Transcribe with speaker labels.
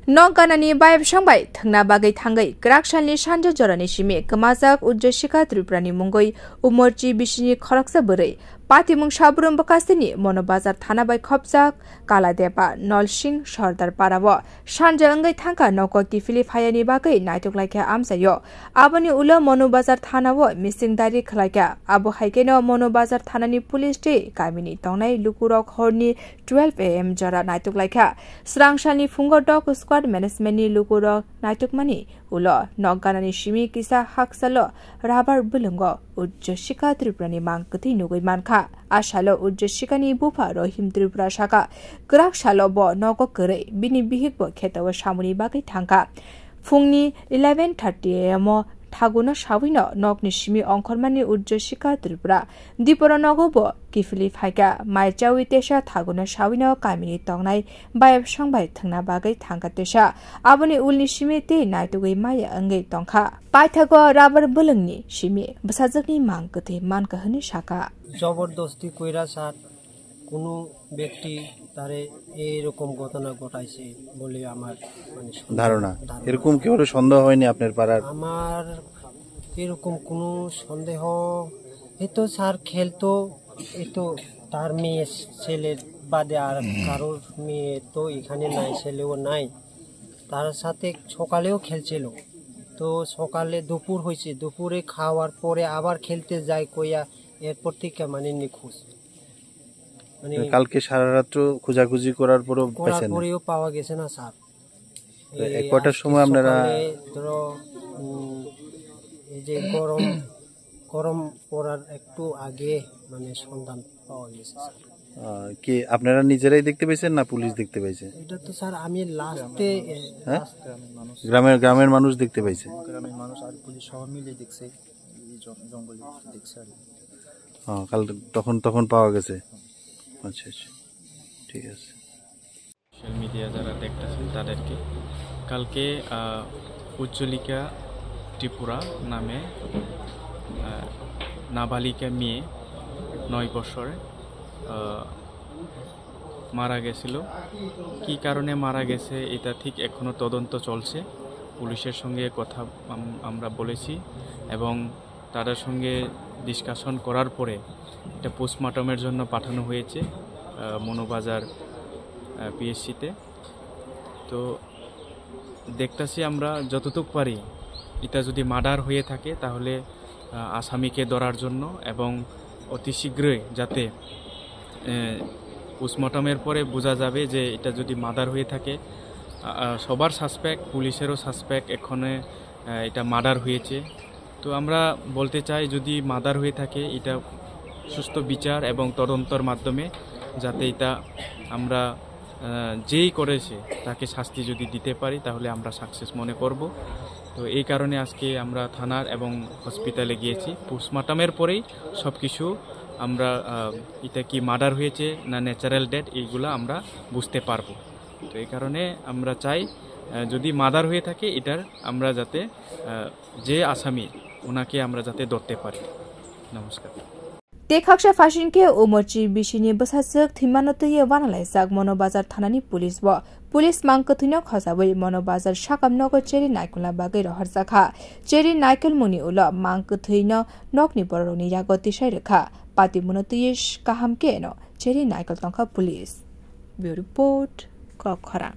Speaker 1: Nok ganani bayab sangbai thangna bagai thangai kraksalni sanja jorani simi kemajak ujjashika triprani mungoi umorchi bisini khoraksa borai Patimung Shabrum Bakasini, Monobazar Thanabai Khopjak, Kaladepa, Nolsing, Sardar Parawa, Shanjangai Tanka, Noko Kifili Hayani Bagai, Naituk like Amsayo, Abani Ula Monobazar Thanawa, Missing Dari Klaka, Abu Haikeno, Monobazar Thanani Police Day, Kamini Tonai, Lukurok Horni, 12 AM Jara Naituk like Srangshani Fungo Dog Squad, Menesmeni Lukurok, Naituk Mani, Ulo, Noganani Shimi Kisa Haksalo, Rabar Bulungo, Ujjashika Triprani Mankati Nugui Manka. Ashalo ujjashikani bupa rohim tripura shaka grak shalo bo nogo kere bini bihik bo khetawa shamuni bagai thangka fungni 11:30 am thaguna shawino nokni shimi ongkhormani ujjashika tripura dipora nogo bo kifili phaika maichawi tesha thaguna shawino kamini tongnai bayab sangbai thangna bagai thangka tesha aboni ulni shimi te naitugui maya angai tongkha paithago rabar bulungni shimi basajakni mangkathe mankahani shaka
Speaker 2: জবরদস্তি কইরা sir কোনো ব্যক্তি তারে এরকম ঘটনা ঘটাইছে বলে আমার মানে
Speaker 3: ধারণা এরকম কি হলো সন্দেহ হয়নি আপনার পাড়ার
Speaker 2: আমার এরকম কোনো সন্দেহ এতো স্যার খেলতো এতো তার মেয়ে ছেলে বাদে আর কারোর মেয়ে তো এখানে নাই ছেলেও নাই তার সাথে সকালেও খেলছিল তো সকালে দুপুর হইছে দুপুরে খাওয়ার পরে আবার খেলতে যায় কইয়া এরপর থেকে মানে নিখোঁজ মানে
Speaker 3: কালকে সারা রাত খোঁজাখুঁজি করার পরেও
Speaker 2: পাওয়া গেছে না স্যার
Speaker 3: কয়টার সময় আপনারা
Speaker 2: ধরো এই যে গরম পড়ার একটু আগে মানে সন্ধান পাওয়া গেছে
Speaker 3: কি আপনারা নিজেরাই দেখতে পাইছেন না পুলিশ দেখতে পাইছে
Speaker 2: এটা তো স্যার আমি লাস্টে
Speaker 3: গ্রামের মানুষ দেখতে পাইছে
Speaker 4: গ্রামের মানুষ আর পুলিশ সব মিলে দেখছে জঙ্গলে দেখছে আর
Speaker 3: কাল তখন পাওয়া গেছে আচ্ছা আচ্ছা ঠিক আছে
Speaker 5: সোশ্যাল মিডিয়া যারা দেখতেছেন তাদেরকে কালকে উজ্জ্বলিকা ত্রিপুরা নামে নাবালিকা মেয়ে 9 বছরে মারা গেছিল কি কারণে মারা গেছে এটা ঠিক এখনো তদন্ত চলছে পুলিশের সঙ্গে কথা আমরা বলেছি এবং তাদের সঙ্গে ডিসকাশন করার পরে এটা পোস্টমর্টমের জন্য পাঠানো হয়েছে মনোবাজার পিএসসিতে তো দেখতেছি আমরা যতটুকু পারি এটা যদি মার্ডার হয়ে থাকে তাহলে আসামিকে ধরার জন্য এবং অতি শীঘ্রই যাতে পোস্টমর্টমের পরে বোঝা যাবে যে এটা যদি মার্ডার হয়ে থাকে সবার সাসপেক্ট পুলিশেরও সাসপেক্ট এখানে এটা মার্ডার হয়েছে তো আমরা বলতে চাই যদি মার্ডার হয়ে থাকে এটা সুস্থ বিচার এবং তদন্তের মাধ্যমে যাতে এটা আমরা যেই করেছে তাকে শাস্তি যদি দিতে পারি তাহলে আমরা সাকসেস মনে করব তো এই কারণে আজকে আমরা থানার এবং হসপিটালে গিয়েছি পোস্টমর্টমের পরেই সব কিছু আমরা এটা কি মার্ডার হয়েছে না ন্যাচারাল ডেথ এইগুলো আমরা বুঝতে পারবো তো এই কারণে আমরা চাই যদি মার্ডার হয়ে থাকে এটার আমরা যাতে যে আসামি ওনাকে আমরা যাতে ধরতে পারি নমস্কার
Speaker 1: Tekhaksha fashion ke umorchi bishini basajak thimanotoye wanalaijak Monobazar thanani police bo police mangkathuno khosaboi Monobazar shakamnogo cheri naikula bagai roharjakha cheri naikal muni ulo mangkathuino nokni boroni yagoti sairkha patimunotoye kahamke no cheri naikal tongkha police bureau report Kokhara